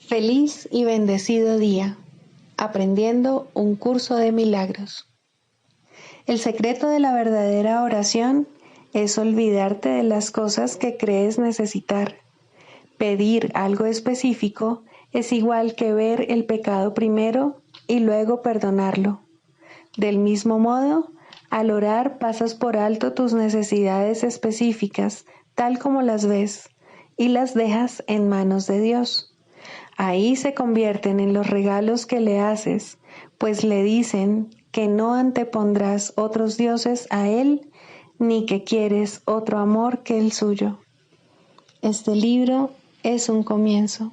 Feliz y bendecido día, aprendiendo un curso de milagros. El secreto de la verdadera oración es olvidarte de las cosas que crees necesitar. Pedir algo específico es igual que ver el pecado primero y luego perdonarlo. Del mismo modo, al orar pasas por alto tus necesidades específicas, tal como las ves, y las dejas en manos de Dios. Ahí se convierten en los regalos que le haces, pues le dicen que no antepondrás otros dioses a Él, ni que quieres otro amor que el suyo. Este libro es un comienzo,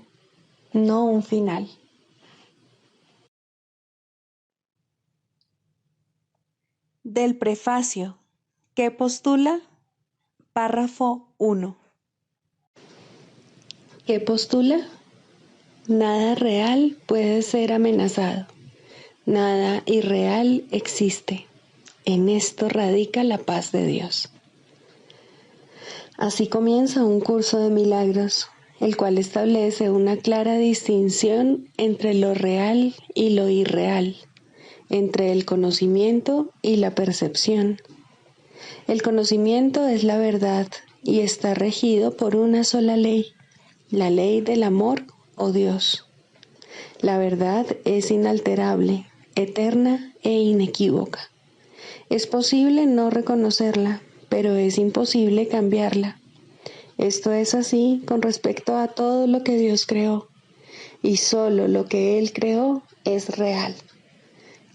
no un final. Del prefacio, que postula, párrafo 1. ¿Qué postula? Nada real puede ser amenazado. Nada irreal existe. En esto radica la paz de Dios. Así comienza un curso de milagros, el cual establece una clara distinción entre lo real y lo irreal, entre el conocimiento y la percepción. El conocimiento es la verdad y está regido por una sola ley, la ley del amor o Dios. La verdad es inalterable, eterna e inequívoca. Es posible no reconocerla, pero es imposible cambiarla. Esto es así con respecto a todo lo que Dios creó, y solo lo que Él creó es real.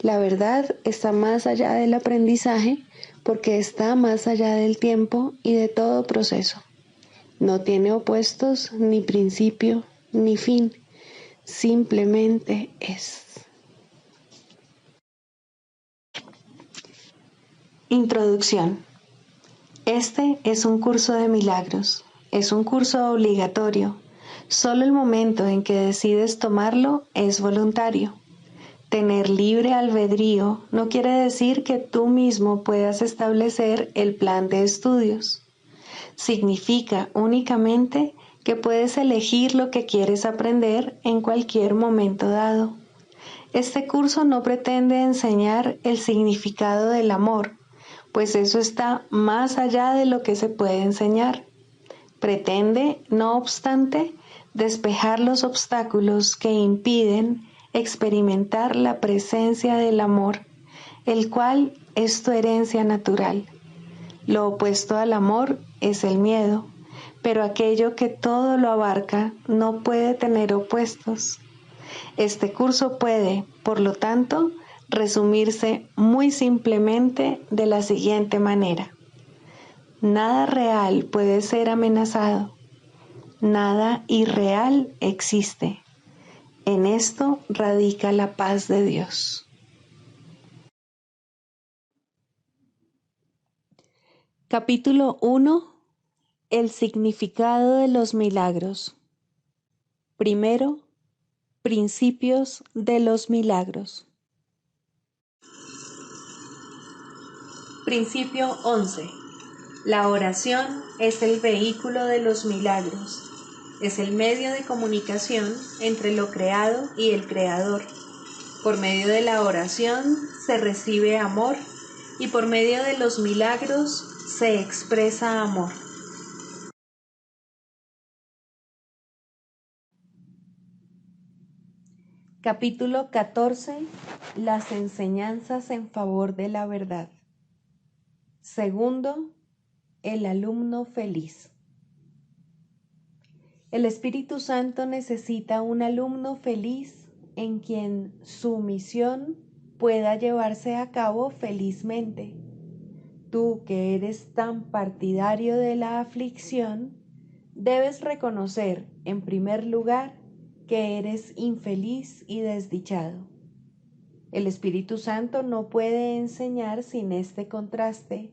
La verdad está más allá del aprendizaje porque está más allá del tiempo y de todo proceso. No tiene opuestos, ni principio, ni fin. Simplemente es. Introducción. Este es un curso de milagros. Es un curso obligatorio. Solo el momento en que decides tomarlo es voluntario. Tener libre albedrío no quiere decir que tú mismo puedas establecer el plan de estudios. Significa únicamente que puedes elegir lo que quieres aprender en cualquier momento dado. Este curso no pretende enseñar el significado del amor, pues eso está más allá de lo que se puede enseñar. Pretende, no obstante, despejar los obstáculos que impiden experimentar la presencia del amor, el cual es tu herencia natural. Lo opuesto al amor es el miedo, pero aquello que todo lo abarca no puede tener opuestos. Este curso puede, por lo tanto, resumirse muy simplemente de la siguiente manera. Nada real puede ser amenazado. Nada irreal existe. En esto radica la paz de Dios. Capítulo 1. El significado de los milagros. Primero, principios de los milagros. Principio 11. La oración es el vehículo de los milagros. Es el medio de comunicación entre lo creado y el Creador. Por medio de la oración se recibe amor y por medio de los milagros se expresa amor. Capítulo 14. Las enseñanzas en favor de la verdad. Segundo, el alumno feliz. El Espíritu Santo necesita un alumno feliz en quien su misión pueda llevarse a cabo felizmente. Tú que eres tan partidario de la aflicción, debes reconocer, en primer lugar, que eres infeliz y desdichado. El Espíritu Santo no puede enseñar sin este contraste,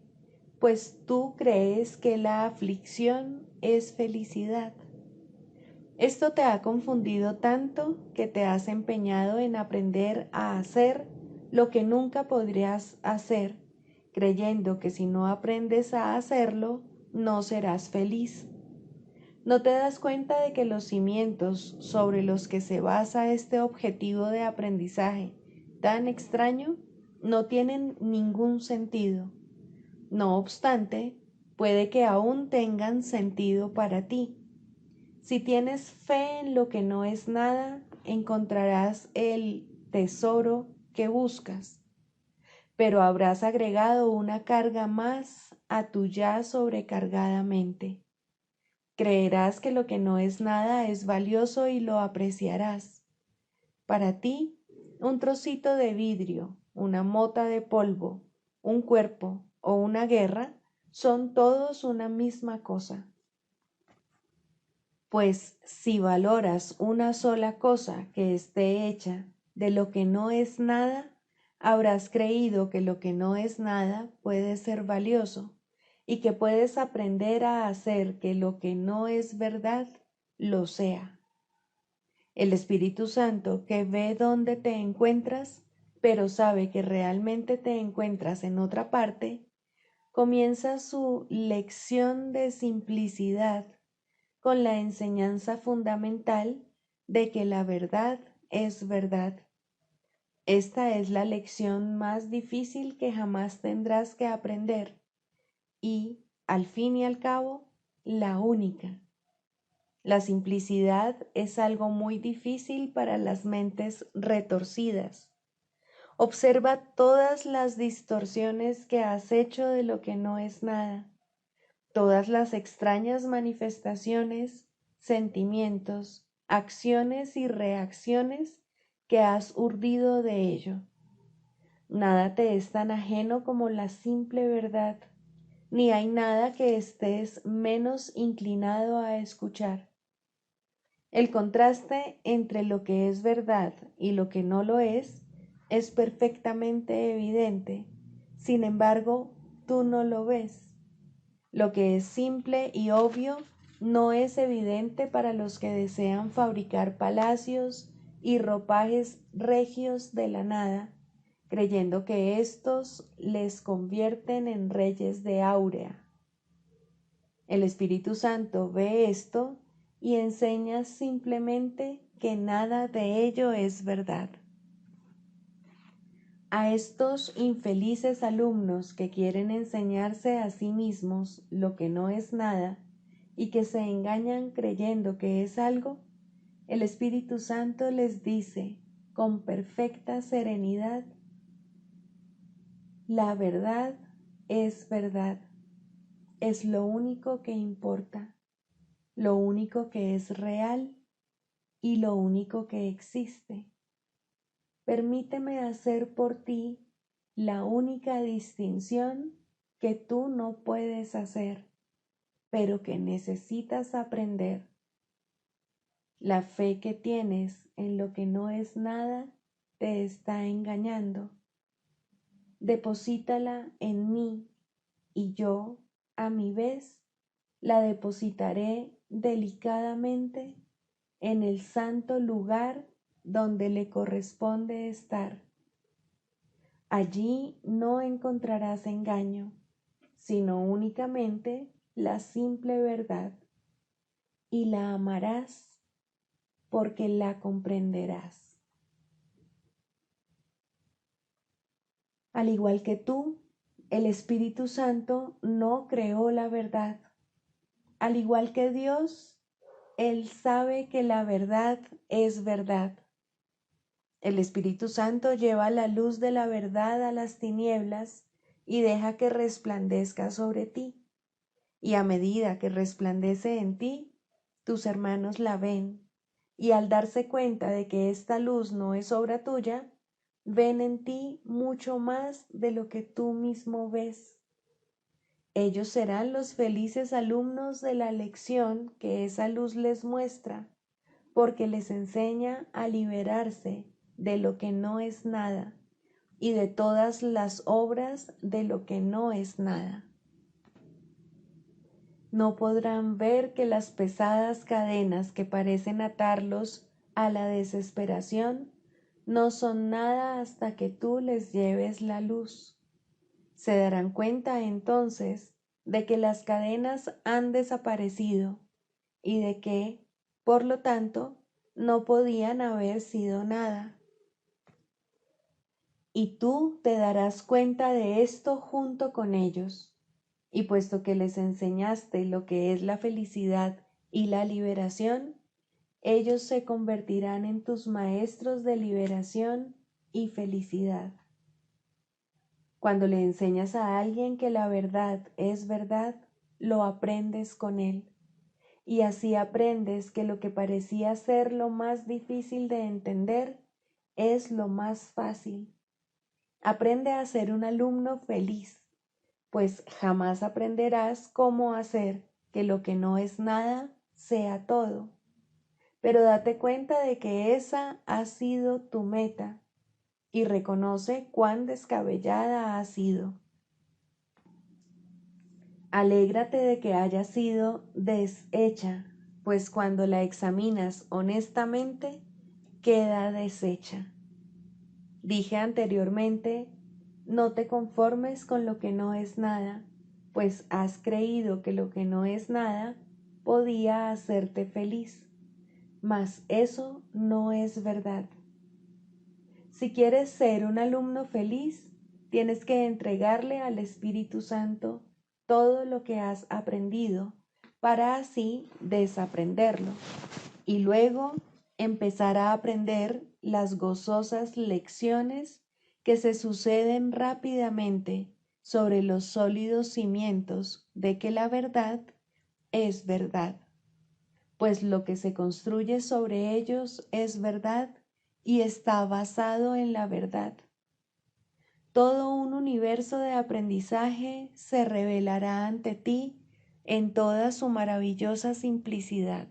pues tú crees que la aflicción es felicidad. Esto te ha confundido tanto que te has empeñado en aprender a hacer lo que nunca podrías hacer, creyendo que si no aprendes a hacerlo, no serás feliz. ¿No te das cuenta de que los cimientos sobre los que se basa este objetivo de aprendizaje tan extraño no tienen ningún sentido? No obstante, puede que aún tengan sentido para ti. Si tienes fe en lo que no es nada, encontrarás el tesoro que buscas, pero habrás agregado una carga más a tu ya sobrecargada mente. Creerás que lo que no es nada es valioso y lo apreciarás. Para ti, un trocito de vidrio, una mota de polvo, un cuerpo o una guerra son todos una misma cosa. Pues si valoras una sola cosa que esté hecha de lo que no es nada, habrás creído que lo que no es nada puede ser valioso y que puedes aprender a hacer que lo que no es verdad lo sea. El Espíritu Santo, que ve dónde te encuentras, pero sabe que realmente te encuentras en otra parte, comienza su lección de simplicidad con la enseñanza fundamental de que la verdad es verdad. Esta es la lección más difícil que jamás tendrás que aprender y, al fin y al cabo, la única. La simplicidad es algo muy difícil para las mentes retorcidas. Observa todas las distorsiones que has hecho de lo que no es nada, todas las extrañas manifestaciones, sentimientos, acciones y reacciones que has urdido de ello. Nada te es tan ajeno como la simple verdad, ni hay nada que estés menos inclinado a escuchar. El contraste entre lo que es verdad y lo que no lo es perfectamente evidente. Sin embargo, tú no lo ves. Lo que es simple y obvio no es evidente para los que desean fabricar palacios y ropajes regios de la nada, creyendo que éstos les convierten en reyes de áurea. El Espíritu Santo ve esto y enseña simplemente que nada de ello es verdad. A estos infelices alumnos que quieren enseñarse a sí mismos lo que no es nada y que se engañan creyendo que es algo, el Espíritu Santo les dice con perfecta serenidad: la verdad, es lo único que importa, lo único que es real y lo único que existe. Permíteme hacer por ti la única distinción que tú no puedes hacer, pero que necesitas aprender. La fe que tienes en lo que no es nada te está engañando. Deposítala en mí y yo, a mi vez, la depositaré delicadamente en el santo lugar donde le corresponde estar. Allí no encontrarás engaño, sino únicamente la simple verdad, y la amarás porque la comprenderás. Al igual que tú, el Espíritu Santo no creó la verdad. Al igual que Dios, Él sabe que la verdad es verdad. El Espíritu Santo lleva la luz de la verdad a las tinieblas y deja que resplandezca sobre ti. Y a medida que resplandece en ti, tus hermanos la ven, y al darse cuenta de que esta luz no es obra tuya, ven en ti mucho más de lo que tú mismo ves. Ellos serán los felices alumnos de la lección que esa luz les muestra, porque les enseña a liberarse de lo que no es nada y de todas las obras de lo que no es nada. No podrán ver que las pesadas cadenas que parecen atarlos a la desesperación no son nada hasta que tú les lleves la luz. Se darán cuenta entonces de que las cadenas han desaparecido y de que, por lo tanto, no podían haber sido nada. Y tú te darás cuenta de esto junto con ellos. Y puesto que les enseñaste lo que es la felicidad y la liberación, ellos se convertirán en tus maestros de liberación y felicidad. Cuando le enseñas a alguien que la verdad es verdad, lo aprendes con él. Y así aprendes que lo que parecía ser lo más difícil de entender es lo más fácil. Aprende a ser un alumno feliz, pues jamás aprenderás cómo hacer que lo que no es nada sea todo. Pero date cuenta de que esa ha sido tu meta y reconoce cuán descabellada ha sido. Alégrate de que haya sido deshecha, pues cuando la examinas honestamente, queda deshecha. Dije anteriormente, no te conformes con lo que no es nada, pues has creído que lo que no es nada podía hacerte feliz, mas eso no es verdad. Si quieres ser un alumno feliz, tienes que entregarle al Espíritu Santo todo lo que has aprendido para así desaprenderlo y luego empezar a aprender las gozosas lecciones que se suceden rápidamente sobre los sólidos cimientos de que la verdad es verdad, pues lo que se construye sobre ellos es verdad y está basado en la verdad. Todo un universo de aprendizaje se revelará ante ti en toda su maravillosa simplicidad.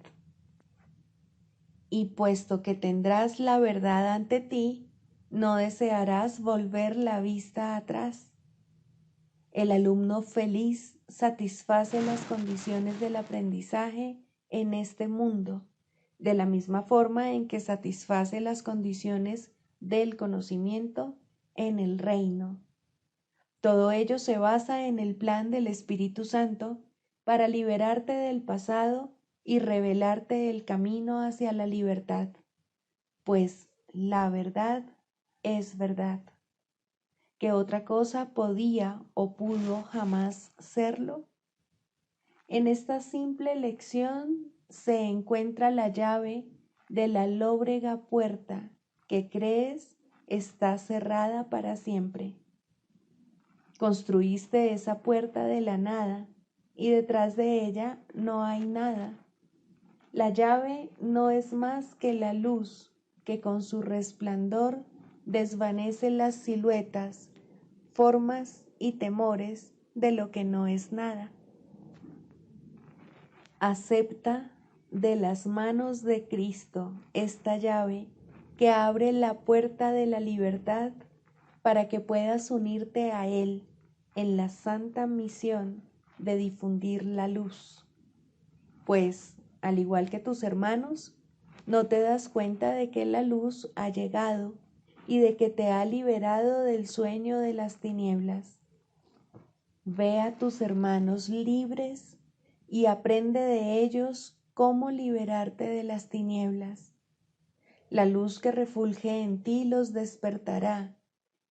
Y puesto que tendrás la verdad ante ti, no desearás volver la vista atrás. El alumno feliz satisface las condiciones del aprendizaje en este mundo, de la misma forma en que satisface las condiciones del conocimiento en el reino. Todo ello se basa en el plan del Espíritu Santo para liberarte del pasado y revelarte el camino hacia la libertad, pues la verdad es verdad. ¿Qué otra cosa podía o pudo jamás serlo? En esta simple lección se encuentra la llave de la lóbrega puerta que crees está cerrada para siempre. Construiste esa puerta de la nada y detrás de ella no hay nada. La llave no es más que la luz que con su resplandor desvanece las siluetas, formas y temores de lo que no es nada. Acepta de las manos de Cristo esta llave que abre la puerta de la libertad para que puedas unirte a Él en la santa misión de difundir la luz. Pues, al igual que tus hermanos, no te das cuenta de que la luz ha llegado y de que te ha liberado del sueño de las tinieblas. Ve a tus hermanos libres y aprende de ellos cómo liberarte de las tinieblas. La luz que refulge en ti los despertará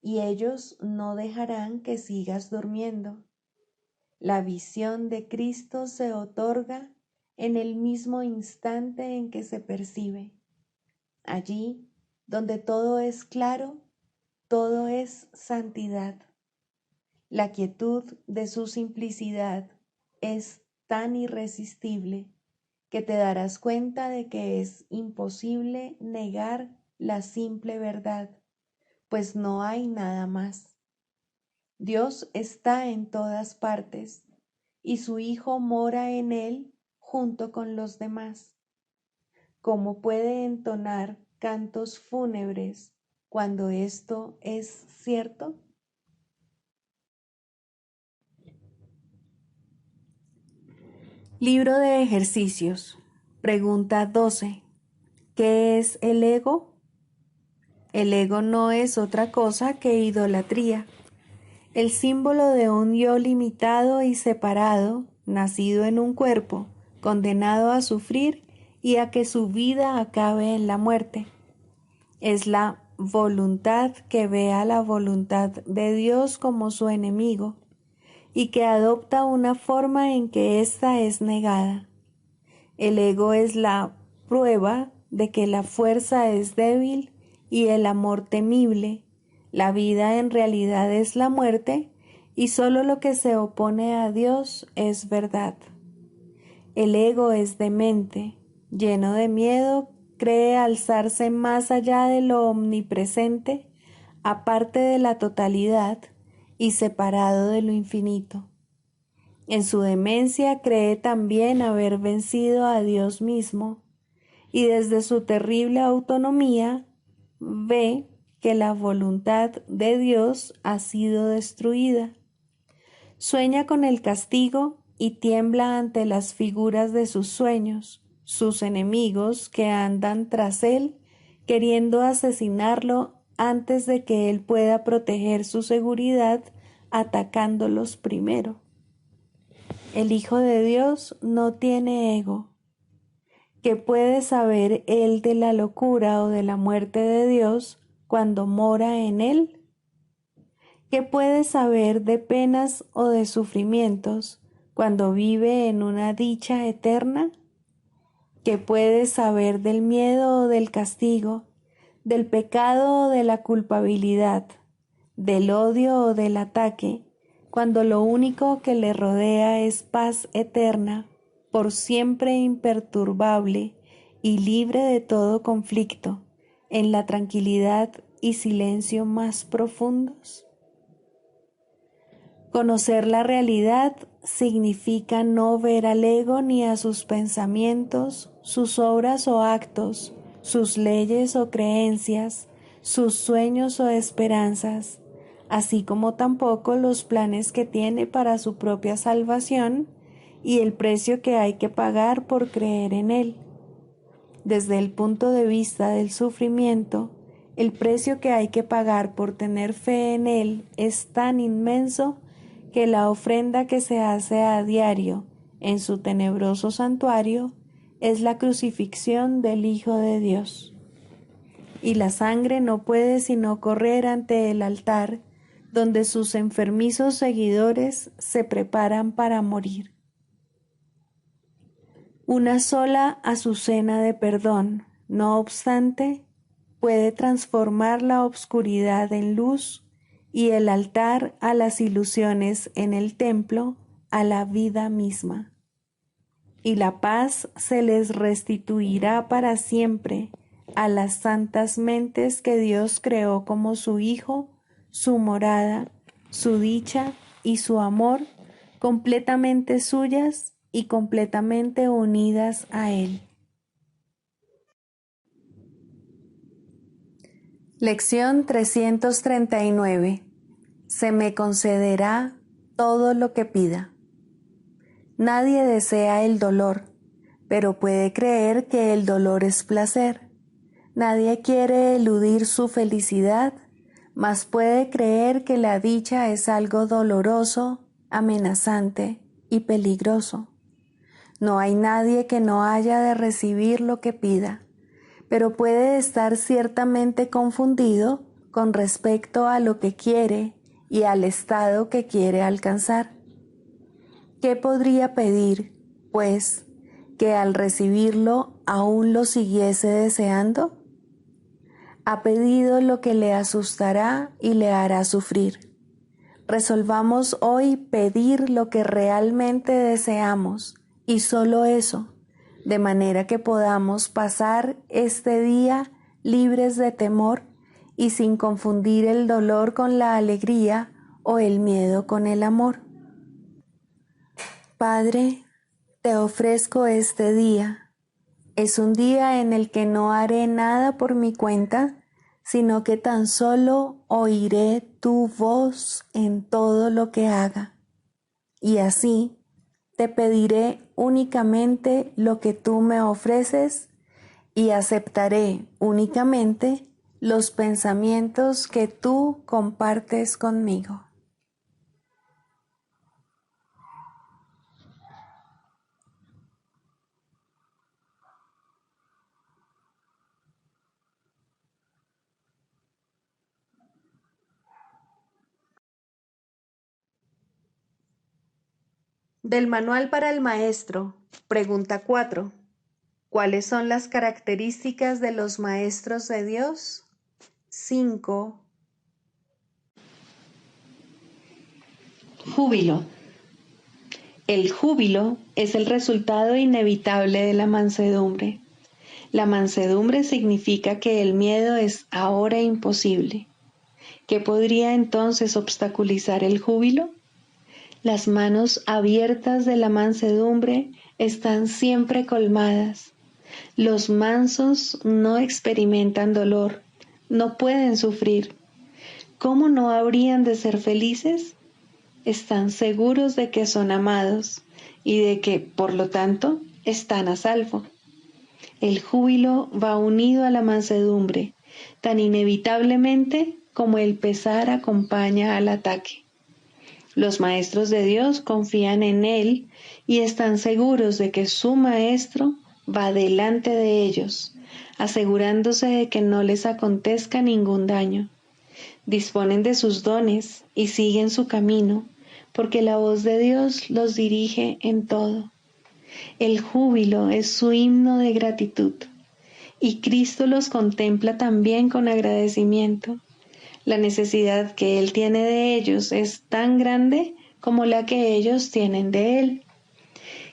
y ellos no dejarán que sigas durmiendo. La visión de Cristo se otorga en el mismo instante en que se percibe. Allí, donde todo es claro, todo es santidad. La quietud de su simplicidad es tan irresistible que te darás cuenta de que es imposible negar la simple verdad, pues no hay nada más. Dios está en todas partes y su Hijo mora en él junto con los demás. ¿Cómo puede entonar cantos fúnebres cuando esto es cierto? Libro de ejercicios. Pregunta 12. ¿Qué es el ego? El ego no es otra cosa que idolatría, el símbolo de un yo limitado y separado, nacido en un cuerpo, condenado a sufrir y a que su vida acabe en la muerte. Es la voluntad que ve a la voluntad de Dios como su enemigo y que adopta una forma en que ésta es negada. El ego es la prueba de que la fuerza es débil y el amor temible. La vida en realidad es la muerte y solo lo que se opone a Dios es verdad. El ego es demente, lleno de miedo, cree alzarse más allá de lo omnipresente, aparte de la totalidad y separado de lo infinito. En su demencia cree también haber vencido a Dios mismo, y desde su terrible autonomía ve que la voluntad de Dios ha sido destruida. Sueña con el castigo y tiembla ante las figuras de sus sueños, sus enemigos que andan tras él, queriendo asesinarlo antes de que él pueda proteger su seguridad, atacándolos primero. El Hijo de Dios no tiene ego. ¿Qué puede saber él de la locura o de la muerte de Dios cuando mora en él? ¿Qué puede saber de penas o de sufrimientos cuando vive en una dicha eterna? ¿Qué puede saber del miedo o del castigo, del pecado o de la culpabilidad, del odio o del ataque, cuando lo único que le rodea es paz eterna, por siempre imperturbable y libre de todo conflicto, en la tranquilidad y silencio más profundos? Conocer la realidad significa no ver al ego ni a sus pensamientos, sus obras o actos, sus leyes o creencias, sus sueños o esperanzas, así como tampoco los planes que tiene para su propia salvación y el precio que hay que pagar por creer en él. Desde el punto de vista del sufrimiento, el precio que hay que pagar por tener fe en él es tan inmenso que la ofrenda que se hace a diario en su tenebroso santuario es la crucifixión del Hijo de Dios. Y la sangre no puede sino correr ante el altar donde sus enfermizos seguidores se preparan para morir. Una sola azucena de perdón, no obstante, puede transformar la obscuridad en luz y el altar a las ilusiones en el templo a la vida misma. Y la paz se les restituirá para siempre a las santas mentes que Dios creó como su Hijo, su morada, su dicha y su amor, completamente suyas y completamente unidas a Él. Lección 339. Se me concederá todo lo que pida. Nadie desea el dolor, pero puede creer que el dolor es placer. Nadie quiere eludir su felicidad, mas puede creer que la dicha es algo doloroso, amenazante y peligroso. No hay nadie que no haya de recibir lo que pida, pero puede estar ciertamente confundido con respecto a lo que quiere y al estado que quiere alcanzar. ¿Qué podría pedir, pues, que al recibirlo aún lo siguiese deseando? Ha pedido lo que le asustará y le hará sufrir. Resolvamos hoy pedir lo que realmente deseamos, y solo eso, de manera que podamos pasar este día libres de temor y sin confundir el dolor con la alegría o el miedo con el amor. Padre, te ofrezco este día. Es un día en el que no haré nada por mi cuenta, sino que tan solo oiré tu voz en todo lo que haga. Y así te pediré únicamente lo que tú me ofreces y aceptaré únicamente los pensamientos que tú compartes conmigo. Del manual para el maestro, pregunta 4. ¿Cuáles son las características de los maestros de Dios? 5. Júbilo. El júbilo es el resultado inevitable de la mansedumbre. La mansedumbre significa que el miedo es ahora imposible. ¿Qué podría entonces obstaculizar el júbilo? Las manos abiertas de la mansedumbre están siempre colmadas. Los mansos no experimentan dolor, no pueden sufrir. ¿Cómo no habrían de ser felices? Están seguros de que son amados y de que, por lo tanto, están a salvo. El júbilo va unido a la mansedumbre, tan inevitablemente como el pesar acompaña al ataque. Los maestros de Dios confían en Él y están seguros de que su Maestro va delante de ellos, asegurándose de que no les acontezca ningún daño. Disponen de sus dones y siguen su camino, porque la voz de Dios los dirige en todo. El júbilo es su himno de gratitud, y Cristo los contempla también con agradecimiento. La necesidad que Él tiene de ellos es tan grande como la que ellos tienen de Él.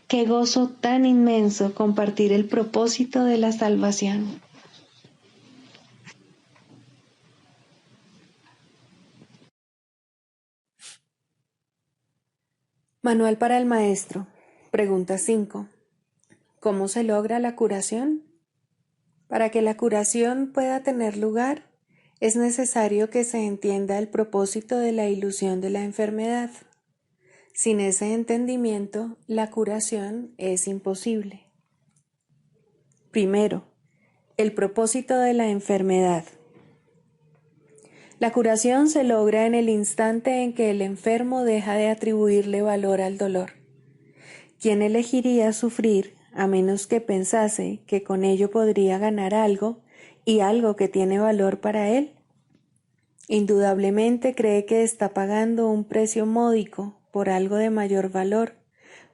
Qué gozo tan inmenso compartir el propósito de la salvación. Manual para el maestro. Pregunta 5. ¿Cómo se logra la curación? Para que la curación pueda tener lugar, es necesario que se entienda el propósito de la ilusión de la enfermedad. Sin ese entendimiento, la curación es imposible. Primero, el propósito de la enfermedad. La curación se logra en el instante en que el enfermo deja de atribuirle valor al dolor. ¿Quién elegiría sufrir a menos que pensase que con ello podría ganar algo y algo que tiene valor para él? Indudablemente cree que está pagando un precio módico por algo de mayor valor,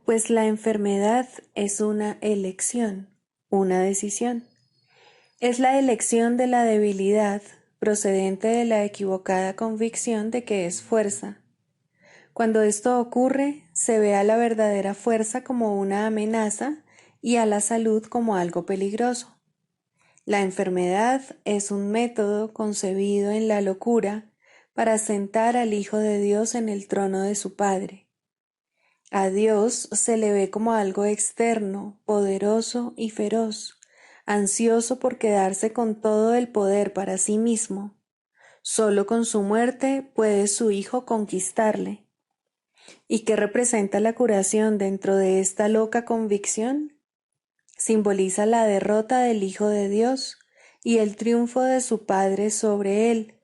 pues la enfermedad es una elección, una decisión. Es la elección de la debilidad procedente de la equivocada convicción de que es fuerza. Cuando esto ocurre, se ve a la verdadera fuerza como una amenaza y a la salud como algo peligroso. La enfermedad es un método concebido en la locura para sentar al Hijo de Dios en el trono de su Padre. A Dios se le ve como algo externo, poderoso y feroz, ansioso por quedarse con todo el poder para sí mismo. Solo con su muerte puede su Hijo conquistarle. ¿Y qué representa la curación dentro de esta loca convicción? Simboliza la derrota del Hijo de Dios y el triunfo de su Padre sobre él.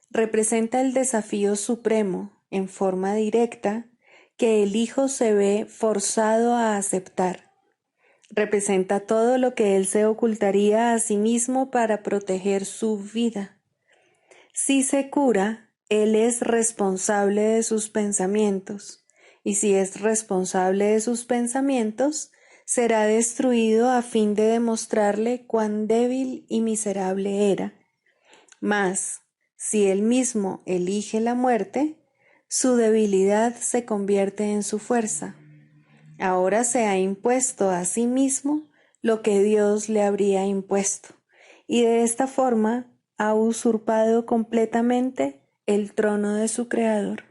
Representa el desafío supremo, en forma directa, que el Hijo se ve forzado a aceptar. Representa todo lo que él se ocultaría a sí mismo para proteger su vida. Si se cura, él es responsable de sus pensamientos, y si es responsable de sus pensamientos, será destruido a fin de demostrarle cuán débil y miserable era. Mas, si él mismo elige la muerte, su debilidad se convierte en su fuerza. Ahora se ha impuesto a sí mismo lo que Dios le habría impuesto, y de esta forma ha usurpado completamente el trono de su Creador.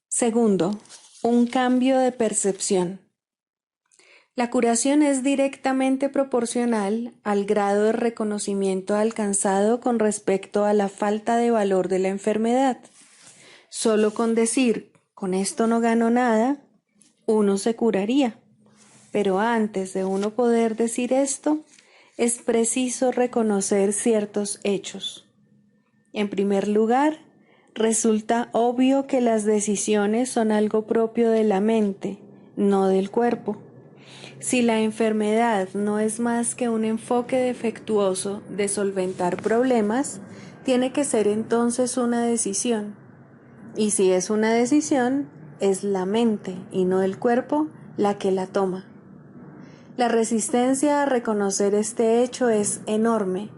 Segundo, un cambio de percepción. La curación es directamente proporcional al grado de reconocimiento alcanzado con respecto a la falta de valor de la enfermedad. Solo con decir, con esto no gano nada, uno se curaría. Pero antes de uno poder decir esto, es preciso reconocer ciertos hechos. En primer lugar, resulta obvio que las decisiones son algo propio de la mente, no del cuerpo. Si la enfermedad no es más que un enfoque defectuoso de solventar problemas, tiene que ser entonces una decisión. Y si es una decisión, es la mente y no el cuerpo la que la toma. La resistencia a reconocer este hecho es enorme,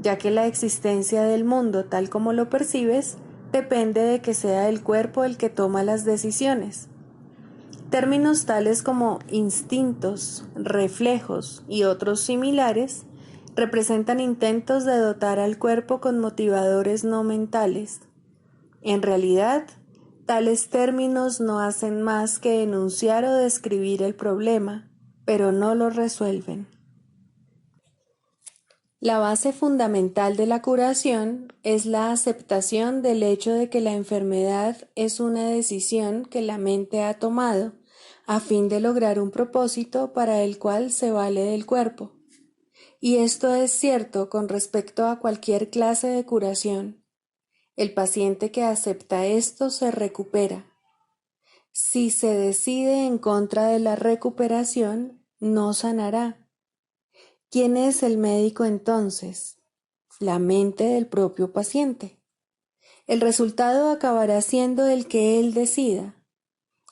ya que la existencia del mundo tal como lo percibes depende de que sea el cuerpo el que toma las decisiones. Términos tales como instintos, reflejos y otros similares representan intentos de dotar al cuerpo con motivadores no mentales. En realidad, tales términos no hacen más que enunciar o describir el problema, pero no lo resuelven. La base fundamental de la curación es la aceptación del hecho de que la enfermedad es una decisión que la mente ha tomado a fin de lograr un propósito para el cual se vale del cuerpo. Y esto es cierto con respecto a cualquier clase de curación. El paciente que acepta esto se recupera. Si se decide en contra de la recuperación, no sanará. ¿Quién es el médico entonces? La mente del propio paciente. El resultado acabará siendo el que él decida.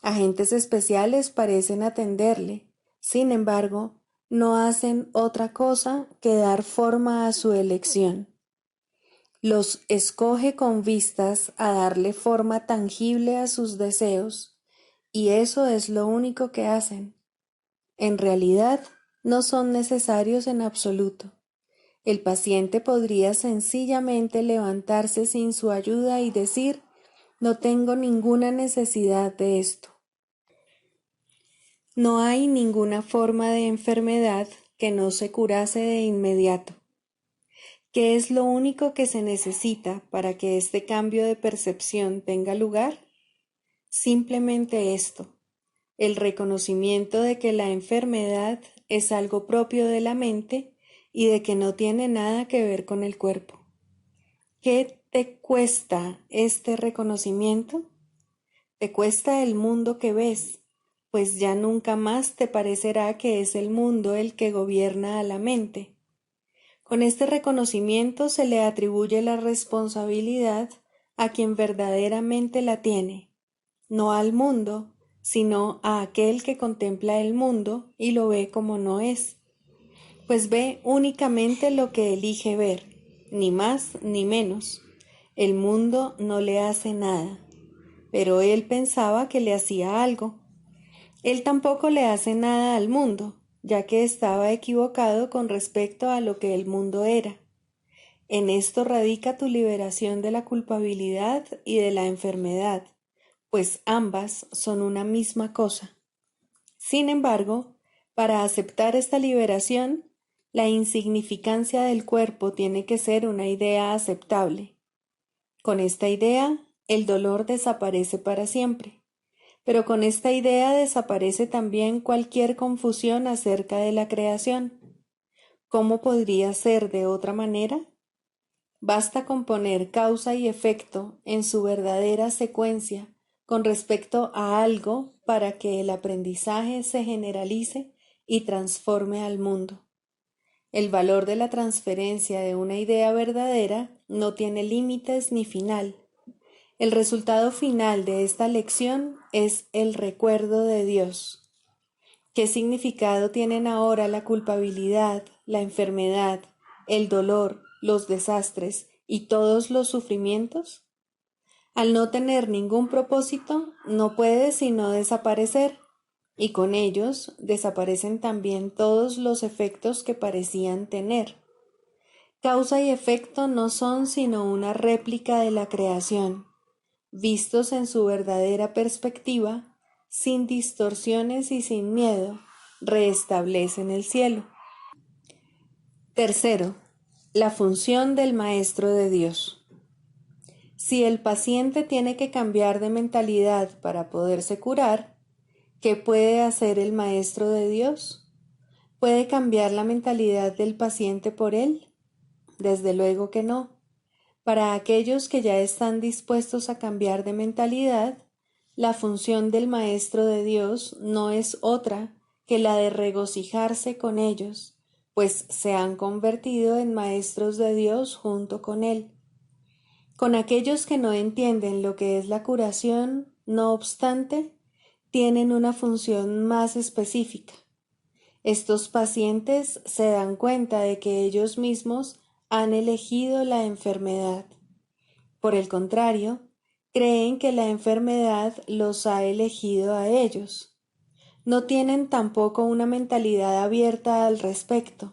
Agentes especiales parecen atenderle, sin embargo, no hacen otra cosa que dar forma a su elección. Los escoge con vistas a darle forma tangible a sus deseos, y eso es lo único que hacen. En realidad, no son necesarios en absoluto. El paciente podría sencillamente levantarse sin su ayuda y decir, no tengo ninguna necesidad de esto. No hay ninguna forma de enfermedad que no se curase de inmediato. ¿Qué es lo único que se necesita para que este cambio de percepción tenga lugar? Simplemente esto, el reconocimiento de que la enfermedad es algo propio de la mente y de que no tiene nada que ver con el cuerpo. ¿Qué te cuesta este reconocimiento? Te cuesta el mundo que ves, pues ya nunca más te parecerá que es el mundo el que gobierna a la mente. Con este reconocimiento se le atribuye la responsabilidad a quien verdaderamente la tiene, no al mundo, sino a aquel que contempla el mundo y lo ve como no es, pues ve únicamente lo que elige ver, ni más ni menos. El mundo no le hace nada, pero él pensaba que le hacía algo. Él tampoco le hace nada al mundo, ya que estaba equivocado con respecto a lo que el mundo era. En esto radica tu liberación de la culpabilidad y de la enfermedad, pues ambas son una misma cosa. Sin embargo, para aceptar esta liberación, la insignificancia del cuerpo tiene que ser una idea aceptable. Con esta idea, el dolor desaparece para siempre. Pero con esta idea desaparece también cualquier confusión acerca de la creación. ¿Cómo podría ser de otra manera? Basta con poner causa y efecto en su verdadera secuencia con respecto a algo para que el aprendizaje se generalice y transforme al mundo. El valor de la transferencia de una idea verdadera no tiene límites ni final. El resultado final de esta lección es el recuerdo de Dios. ¿Qué significado tienen ahora la culpabilidad, la enfermedad, el dolor, los desastres y todos los sufrimientos? Al no tener ningún propósito, no puede sino desaparecer, y con ellos desaparecen también todos los efectos que parecían tener. Causa y efecto no son sino una réplica de la creación, vistos en su verdadera perspectiva, sin distorsiones y sin miedo, restablecen el cielo. Tercero, la función del Maestro de Dios. Si el paciente tiene que cambiar de mentalidad para poderse curar, ¿qué puede hacer el Maestro de Dios? ¿Puede cambiar la mentalidad del paciente por él? Desde luego que no. Para aquellos que ya están dispuestos a cambiar de mentalidad, la función del Maestro de Dios no es otra que la de regocijarse con ellos, pues se han convertido en maestros de Dios junto con Él. Con aquellos que no entienden lo que es la curación, no obstante, tienen una función más específica. Estos pacientes se dan cuenta de que ellos mismos han elegido la enfermedad. Por el contrario, creen que la enfermedad los ha elegido a ellos. No tienen tampoco una mentalidad abierta al respecto.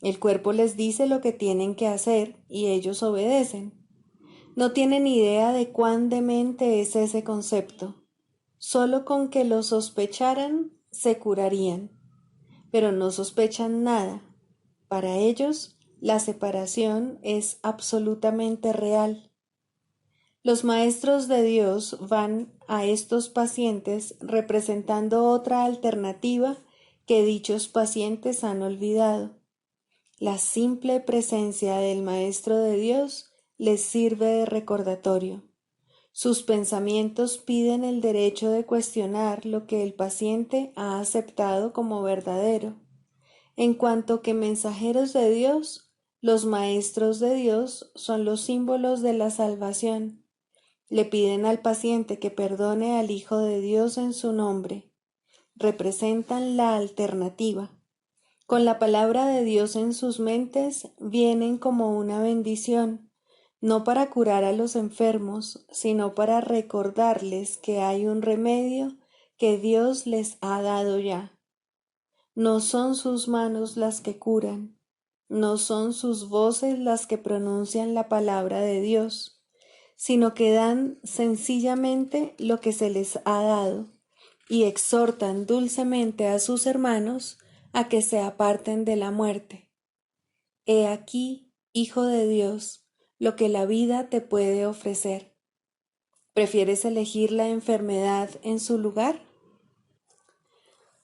El cuerpo les dice lo que tienen que hacer y ellos obedecen. No tienen idea de cuán demente es ese concepto. Solo con que lo sospecharan, se curarían. Pero no sospechan nada. Para ellos, la separación es absolutamente real. Los maestros de Dios van a estos pacientes representando otra alternativa que dichos pacientes han olvidado. La simple presencia del Maestro de Dios les sirve de recordatorio. Sus pensamientos piden el derecho de cuestionar lo que el paciente ha aceptado como verdadero. En cuanto que mensajeros de Dios, los maestros de Dios son los símbolos de la salvación. Le piden al paciente que perdone al Hijo de Dios en su nombre. Representan la alternativa. Con la palabra de Dios en sus mentes, vienen como una bendición, no para curar a los enfermos, sino para recordarles que hay un remedio que Dios les ha dado ya. No son sus manos las que curan, no son sus voces las que pronuncian la palabra de Dios, sino que dan sencillamente lo que se les ha dado y exhortan dulcemente a sus hermanos a que se aparten de la muerte. He aquí, Hijo de Dios, lo que la vida te puede ofrecer. ¿Prefieres elegir la enfermedad en su lugar?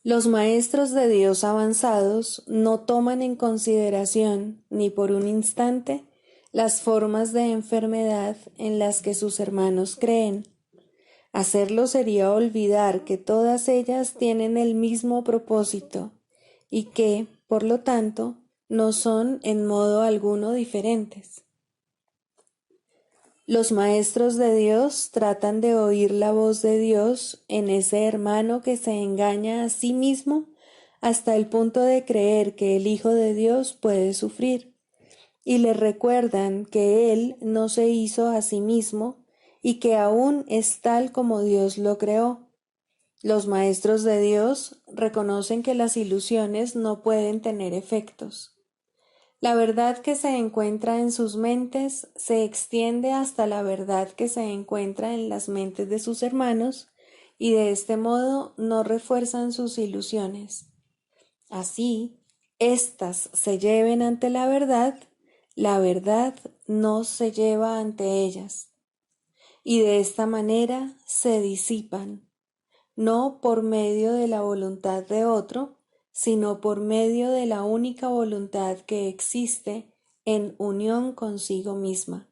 Los maestros de Dios avanzados no toman en consideración ni por un instante las formas de enfermedad en las que sus hermanos creen. Hacerlo sería olvidar que todas ellas tienen el mismo propósito y que, por lo tanto, no son en modo alguno diferentes. Los maestros de Dios tratan de oír la voz de Dios en ese hermano que se engaña a sí mismo hasta el punto de creer que el Hijo de Dios puede sufrir, y le recuerdan que Él no se hizo a sí mismo y que aún es tal como Dios lo creó. Los maestros de Dios reconocen que las ilusiones no pueden tener efectos. La verdad que se encuentra en sus mentes se extiende hasta la verdad que se encuentra en las mentes de sus hermanos y de este modo no refuerzan sus ilusiones. Así, éstas se lleven ante la verdad no se lleva ante ellas. Y de esta manera se disipan, no por medio de la voluntad de otro, sino por medio de la única voluntad que existe en unión consigo misma.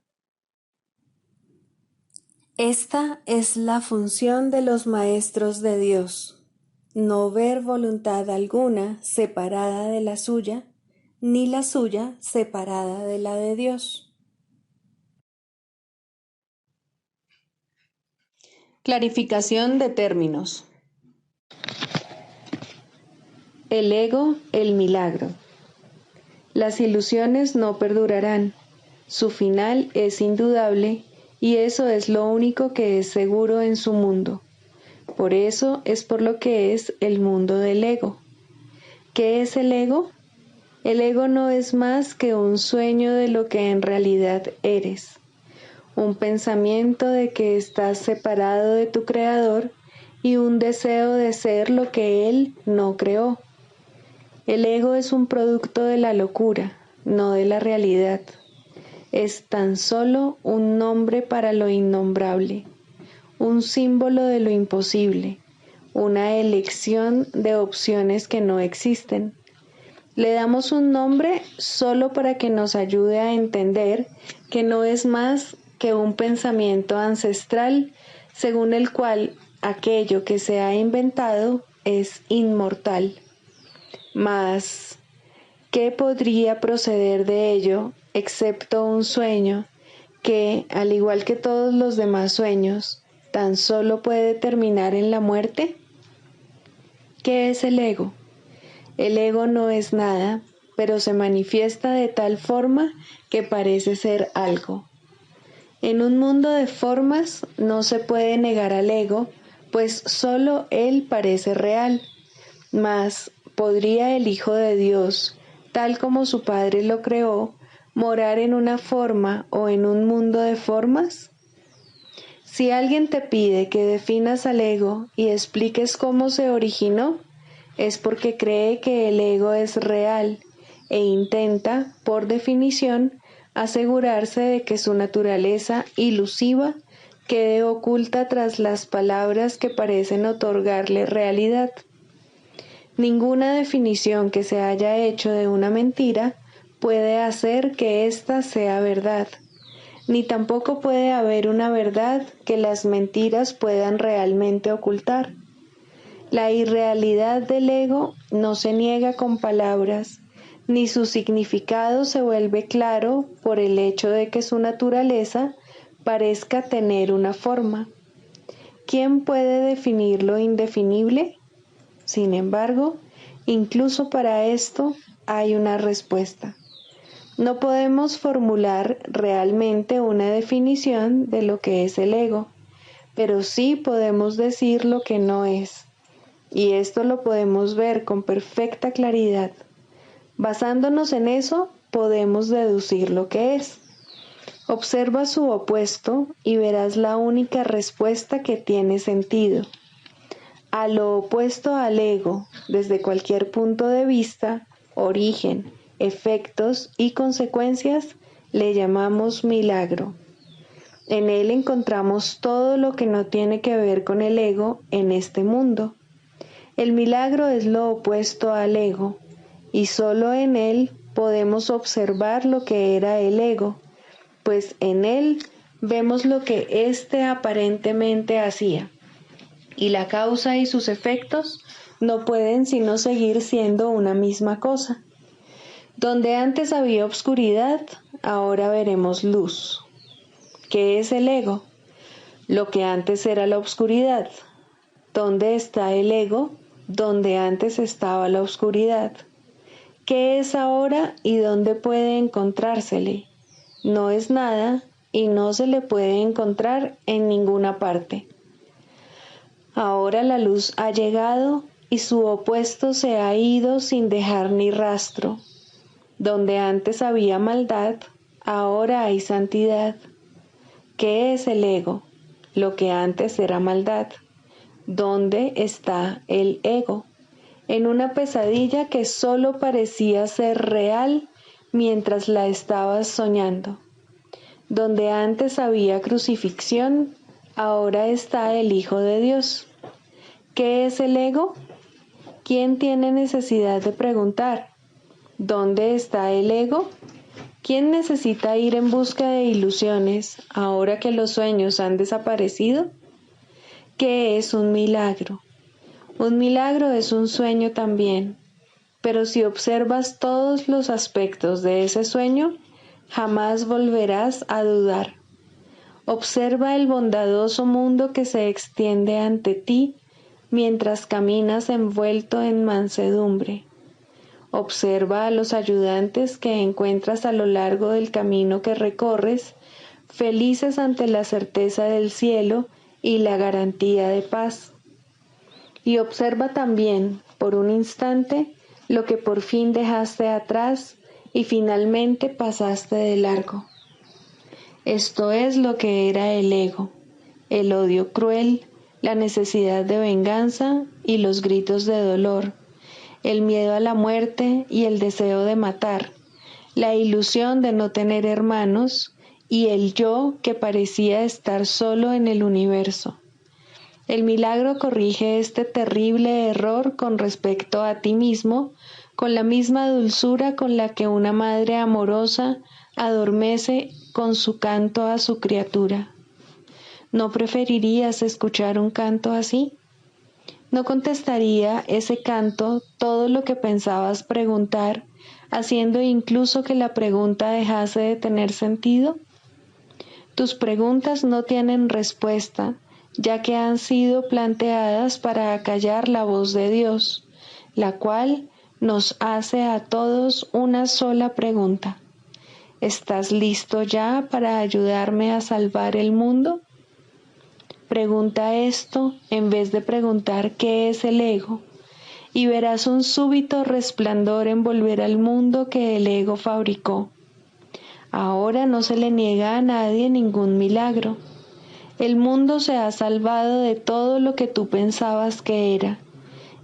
Esta es la función de los maestros de Dios, no ver voluntad alguna separada de la suya, ni la suya separada de la de Dios. Clarificación de términos. El ego, el milagro. Las ilusiones no perdurarán. Su final es indudable y eso es lo único que es seguro en su mundo. Por eso es por lo que es el mundo del ego. ¿Qué es el ego? El ego no es más que un sueño de lo que en realidad eres. Un pensamiento de que estás separado de tu creador y un deseo de ser lo que él no creó. El ego es un producto de la locura, no de la realidad. Es tan solo un nombre para lo innombrable, un símbolo de lo imposible, una elección de opciones que no existen. Le damos un nombre solo para que nos ayude a entender que no es más que un pensamiento ancestral según el cual aquello que se ha inventado es inmortal. Mas, ¿qué podría proceder de ello excepto un sueño que, al igual que todos los demás sueños, tan solo puede terminar en la muerte? ¿Qué es el ego? El ego no es nada, pero se manifiesta de tal forma que parece ser algo. En un mundo de formas no se puede negar al ego, pues solo él parece real. Mas, ¿podría el Hijo de Dios, tal como su Padre lo creó, morar en una forma o en un mundo de formas? Si alguien te pide que definas al ego y expliques cómo se originó, es porque cree que el ego es real e intenta, por definición, asegurarse de que su naturaleza ilusiva quede oculta tras las palabras que parecen otorgarle realidad. Ninguna definición que se haya hecho de una mentira puede hacer que ésta sea verdad, ni tampoco puede haber una verdad que las mentiras puedan realmente ocultar. La irrealidad del ego no se niega con palabras, ni su significado se vuelve claro por el hecho de que su naturaleza parezca tener una forma. ¿Quién puede definir lo indefinible? Sin embargo, incluso para esto hay una respuesta. No podemos formular realmente una definición de lo que es el ego, pero sí podemos decir lo que no es. Y esto lo podemos ver con perfecta claridad. Basándonos en eso, podemos deducir lo que es. Observa su opuesto y verás la única respuesta que tiene sentido. A lo opuesto al ego, desde cualquier punto de vista, origen, efectos y consecuencias, le llamamos milagro. En él encontramos todo lo que no tiene que ver con el ego en este mundo. El milagro es lo opuesto al ego, y solo en él podemos observar lo que era el ego, pues en él vemos lo que éste aparentemente hacía, y la causa y sus efectos no pueden sino seguir siendo una misma cosa. Donde antes había obscuridad, ahora veremos luz. ¿Qué es el ego? Lo que antes era la obscuridad. ¿Dónde está el ego? Donde antes estaba la oscuridad. ¿Qué es ahora y dónde puede encontrársele? No es nada y no se le puede encontrar en ninguna parte. Ahora la luz ha llegado y su opuesto se ha ido sin dejar ni rastro. Donde antes había maldad, ahora hay santidad. ¿Qué es el ego? Lo que antes era maldad. ¿Dónde está el ego? En una pesadilla que solo parecía ser real mientras la estabas soñando. Donde antes había crucifixión, ahora está el Hijo de Dios. ¿Qué es el ego? ¿Quién tiene necesidad de preguntar? ¿Dónde está el ego? ¿Quién necesita ir en busca de ilusiones ahora que los sueños han desaparecido? ¿Qué es un milagro? Un milagro es un sueño también, pero si observas todos los aspectos de ese sueño, jamás volverás a dudar. Observa el bondadoso mundo que se extiende ante ti mientras caminas envuelto en mansedumbre. Observa a los ayudantes que encuentras a lo largo del camino que recorres, felices ante la certeza del cielo y la garantía de paz. Y observa también, por un instante, lo que por fin dejaste atrás y finalmente pasaste de largo. Esto es lo que era el ego, el odio cruel, la necesidad de venganza y los gritos de dolor, el miedo a la muerte y el deseo de matar, la ilusión de no tener hermanos y el yo que parecía estar solo en el universo. El milagro corrige este terrible error con respecto a ti mismo, con la misma dulzura con la que una madre amorosa adormece con su canto a su criatura. ¿No preferirías escuchar un canto así? ¿No contestaría ese canto todo lo que pensabas preguntar, haciendo incluso que la pregunta dejase de tener sentido? Tus preguntas no tienen respuesta, ya que han sido planteadas para acallar la voz de Dios, la cual nos hace a todos una sola pregunta. ¿Estás listo ya para ayudarme a salvar el mundo? Pregunta esto en vez de preguntar qué es el ego, y verás un súbito resplandor envolver al mundo que el ego fabricó. Ahora no se le niega a nadie ningún milagro. El mundo se ha salvado de todo lo que tú pensabas que era,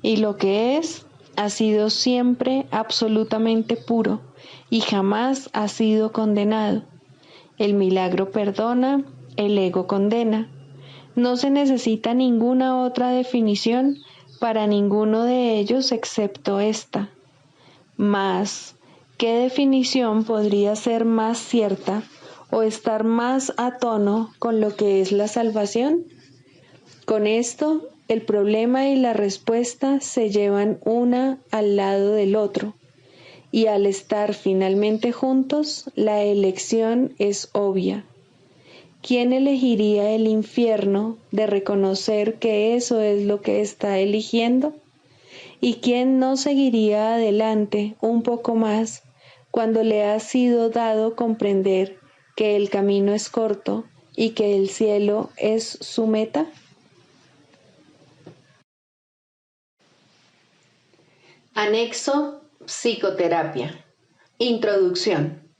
y lo que es ha sido siempre absolutamente puro y jamás ha sido condenado. El milagro perdona, el ego condena. No se necesita ninguna otra definición para ninguno de ellos excepto esta. Mas, ¿qué definición podría ser más cierta o estar más a tono con lo que es la salvación? Con esto, el problema y la respuesta se llevan una al lado del otro, y al estar finalmente juntos, la elección es obvia. ¿Quién elegiría el infierno de reconocer que eso es lo que está eligiendo? ¿Y quién no seguiría adelante un poco más cuando le ha sido dado comprender que el camino es corto y que el cielo es su meta? Anexo Psicoterapia. Introducción.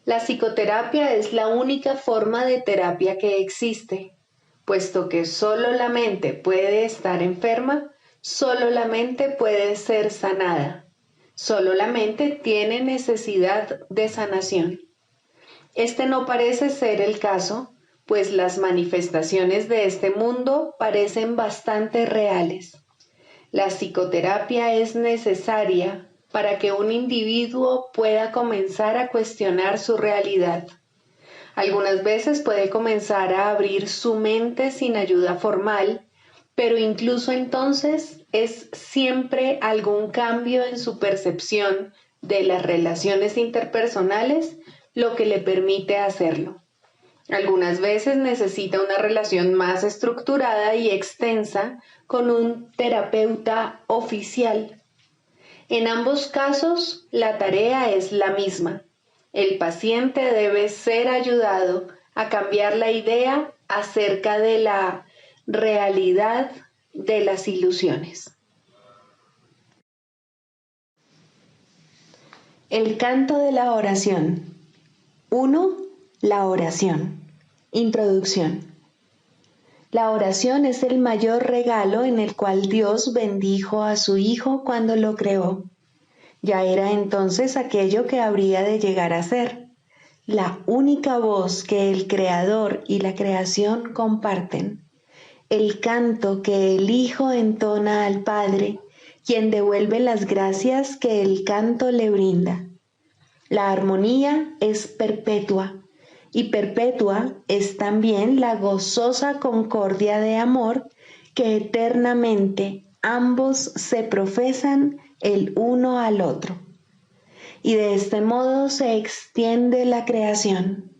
La psicoterapia es la única forma de terapia que existe, puesto que solo la mente puede estar enferma, solo la mente puede ser sanada, solo la mente tiene necesidad de sanación. Este no parece ser el caso, pues las manifestaciones de este mundo parecen bastante reales. La psicoterapia es necesaria para que un individuo pueda comenzar a cuestionar su realidad. Algunas veces puede comenzar a abrir su mente sin ayuda formal, pero incluso entonces es siempre algún cambio en su percepción de las relaciones interpersonales lo que le permite hacerlo. Algunas veces necesita una relación más estructurada y extensa con un terapeuta oficial. En ambos casos, la tarea es la misma. El paciente debe ser ayudado a cambiar la idea acerca de la realidad de las ilusiones. El canto de la oración. 1. La oración. Introducción. La oración es el mayor regalo en el cual Dios bendijo a su Hijo cuando lo creó. Ya era entonces aquello que habría de llegar a ser, la única voz que el Creador y la creación comparten, el canto que el Hijo entona al Padre, quien devuelve las gracias que el canto le brinda. La armonía es perpetua, y perpetua es también la gozosa concordia de amor que eternamente ambos se profesan el uno al otro. Y de este modo se extiende la creación.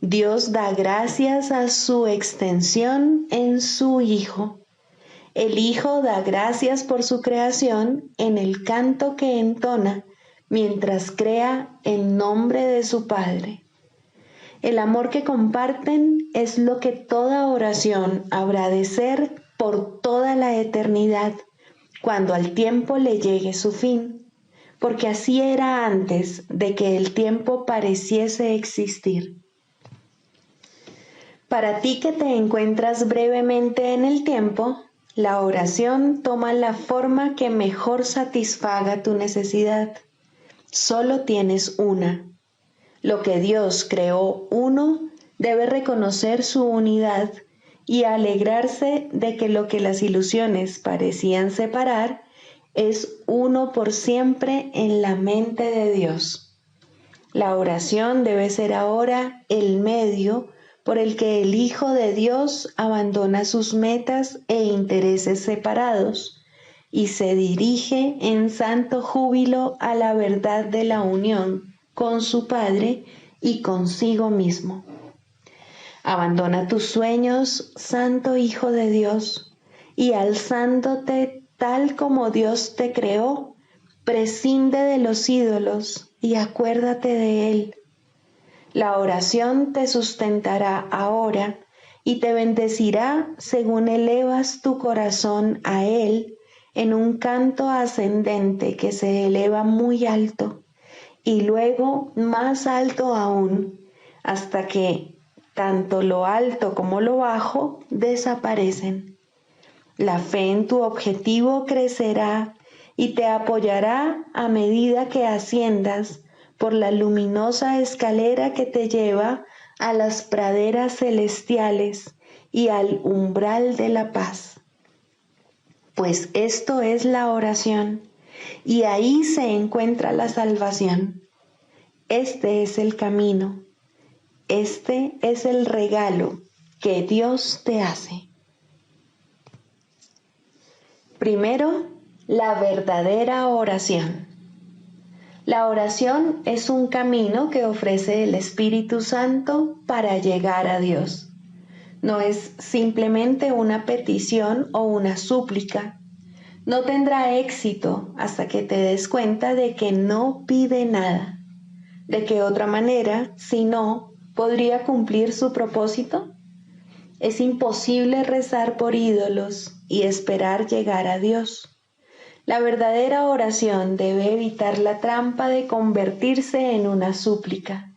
Dios da gracias a su extensión en su Hijo. El Hijo da gracias por su creación en el canto que entona mientras crea en nombre de su Padre. El amor que comparten es lo que toda oración habrá de ser por toda la eternidad, cuando al tiempo le llegue su fin, porque así era antes de que el tiempo pareciese existir. Para ti que te encuentras brevemente en el tiempo, la oración toma la forma que mejor satisfaga tu necesidad. Solo tienes una. Lo que Dios creó uno debe reconocer su unidad y alegrarse de que lo que las ilusiones parecían separar es uno por siempre en la mente de Dios. La oración debe ser ahora el medio por el que el Hijo de Dios abandona sus metas e intereses separados y se dirige en santo júbilo a la verdad de la unión con su Padre y consigo mismo. Abandona tus sueños, Santo Hijo de Dios, y alzándote tal como Dios te creó, prescinde de los ídolos y acuérdate de Él. La oración te sustentará ahora y te bendecirá según elevas tu corazón a Él en un canto ascendente que se eleva muy alto y luego más alto aún, hasta que tanto lo alto como lo bajo desaparecen. La fe en tu objetivo crecerá y te apoyará a medida que asciendas por la luminosa escalera que te lleva a las praderas celestiales y al umbral de la paz. Pues esto es la oración, y ahí se encuentra la salvación. Este es el camino, este es el regalo que Dios te hace. Primero, la verdadera oración. La oración es un camino que ofrece el Espíritu Santo para llegar a Dios. No es simplemente una petición o una súplica. No tendrá éxito hasta que te des cuenta de que no pide nada. ¿De qué otra manera, si no, podría cumplir su propósito? Es imposible rezar por ídolos y esperar llegar a Dios. La verdadera oración debe evitar la trampa de convertirse en una súplica.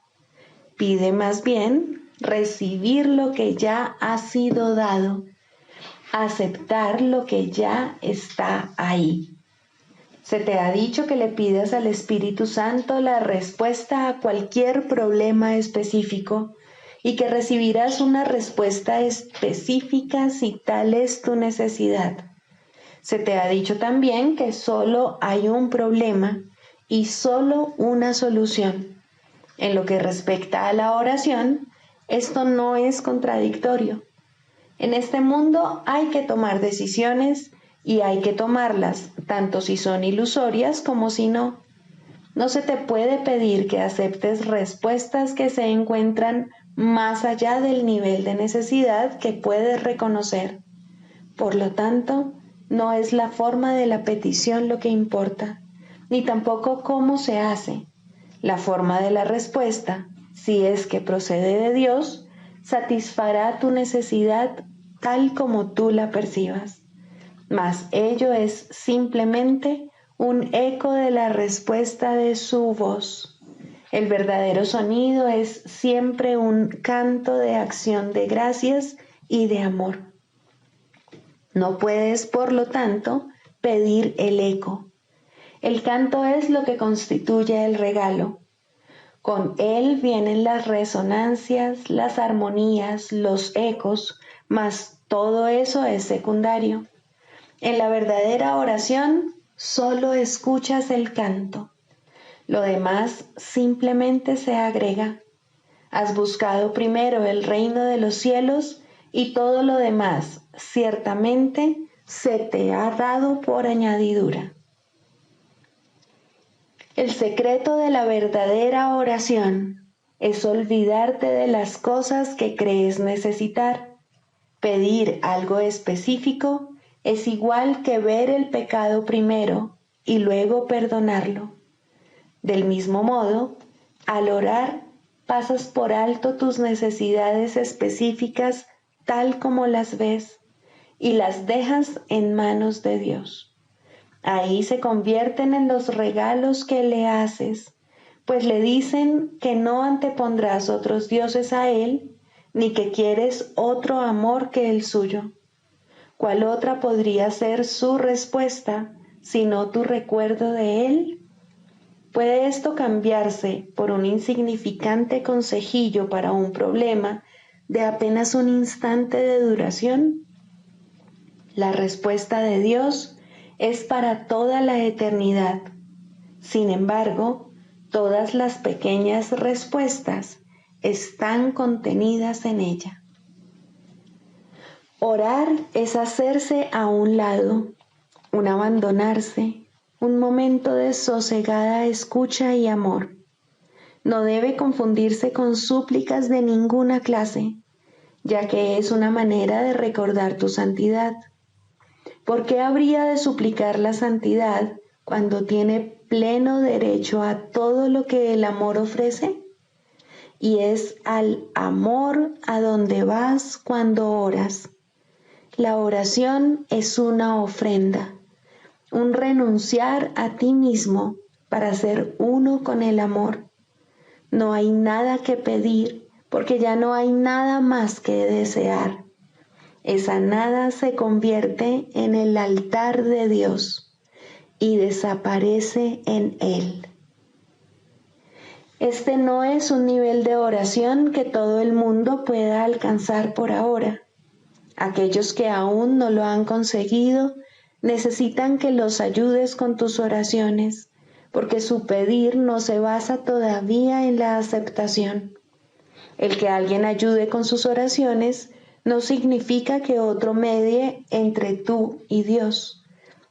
Pide más bien recibir lo que ya ha sido dado, aceptar lo que ya está ahí. Se te ha dicho que le pidas al Espíritu Santo la respuesta a cualquier problema específico y que recibirás una respuesta específica si tal es tu necesidad. Se te ha dicho también que solo hay un problema y solo una solución. En lo que respecta a la oración, esto no es contradictorio. En este mundo hay que tomar decisiones y hay que tomarlas, tanto si son ilusorias como si no. No se te puede pedir que aceptes respuestas que se encuentran más allá del nivel de necesidad que puedes reconocer. Por lo tanto, no es la forma de la petición lo que importa, ni tampoco cómo se hace. La forma de la respuesta, si es que procede de Dios, satisfará tu necesidad tal como tú la percibas. Mas ello es simplemente un eco de la respuesta de su voz. El verdadero sonido es siempre un canto de acción de gracias y de amor. No puedes, por lo tanto, pedir el eco. El canto es lo que constituye el regalo. Con él vienen las resonancias, las armonías, los ecos, mas todo eso es secundario. En la verdadera oración solo escuchas el canto. Lo demás simplemente se agrega. Has buscado primero el reino de los cielos y todo lo demás ciertamente se te ha dado por añadidura. El secreto de la verdadera oración es olvidarte de las cosas que crees necesitar. Pedir algo específico es igual que ver el pecado primero y luego perdonarlo. Del mismo modo, al orar, pasas por alto tus necesidades específicas tal como las ves y las dejas en manos de Dios. Ahí se convierten en los regalos que le haces, pues le dicen que no antepondrás otros dioses a Él, ni que quieres otro amor que el suyo. ¿Cuál otra podría ser su respuesta, sino tu recuerdo de Él? ¿Puede esto cambiarse por un insignificante consejillo para un problema de apenas un instante de duración? La respuesta de Dios es para toda la eternidad. Sin embargo, todas las pequeñas respuestas están contenidas en ella. Orar es hacerse a un lado, un abandonarse, un momento de sosegada escucha y amor. No debe confundirse con súplicas de ninguna clase. ya que es una manera de recordar tu santidad. ¿Por qué habría de suplicar la santidad cuando tiene pleno derecho a todo lo que el amor ofrece? Y es al amor a donde vas cuando oras. La oración es una ofrenda, un renunciar a ti mismo para ser uno con el amor. No hay nada que pedir porque ya no hay nada más que desear. Esa nada se convierte en el altar de Dios y desaparece en él. Este no es un nivel de oración que todo el mundo pueda alcanzar por ahora. Aquellos que aún no lo han conseguido necesitan que los ayudes con tus oraciones, porque su pedir no se basa todavía en la aceptación. El que alguien ayude con sus oraciones no significa que otro medie entre tú y Dios,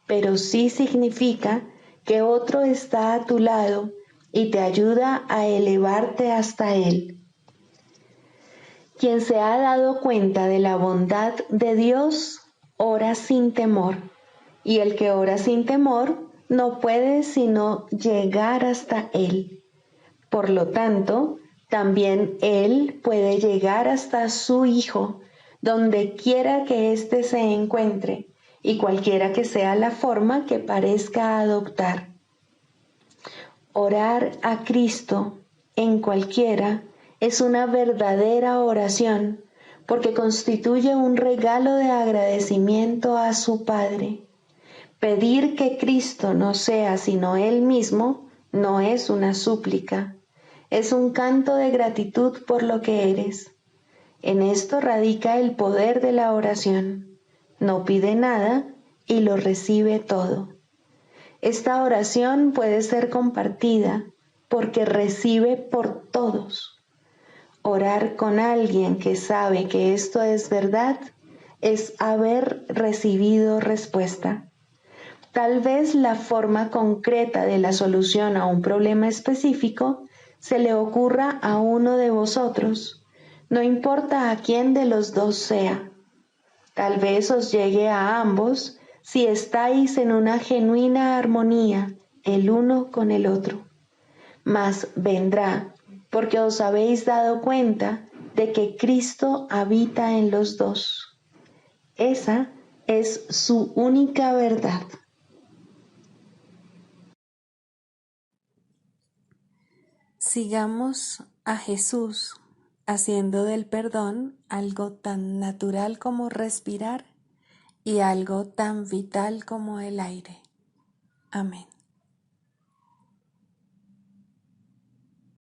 pero sí significa que otro está a tu lado y te ayuda a elevarte hasta Él. Quien se ha dado cuenta de la bondad de Dios, ora sin temor, y el que ora sin temor no puede sino llegar hasta Él. Por lo tanto, también Él puede llegar hasta su Hijo, donde quiera que éste se encuentre, y cualquiera que sea la forma que parezca adoptar. Orar a Cristo en cualquiera es una verdadera oración, porque constituye un regalo de agradecimiento a su Padre. Pedir que Cristo no sea sino Él mismo no es una súplica, es un canto de gratitud por lo que eres. En esto radica el poder de la oración. No pide nada y lo recibe todo. Esta oración puede ser compartida porque recibe por todos. Orar con alguien que sabe que esto es verdad es haber recibido respuesta. Tal vez la forma concreta de la solución a un problema específico se le ocurra a uno de vosotros, no importa a quién de los dos sea. Tal vez os llegue a ambos si estáis en una genuina armonía el uno con el otro. Mas vendrá porque os habéis dado cuenta de que Cristo habita en los dos. Esa es su única verdad. Sigamos a Jesús haciendo del perdón algo tan natural como respirar y algo tan vital como el aire. Amén.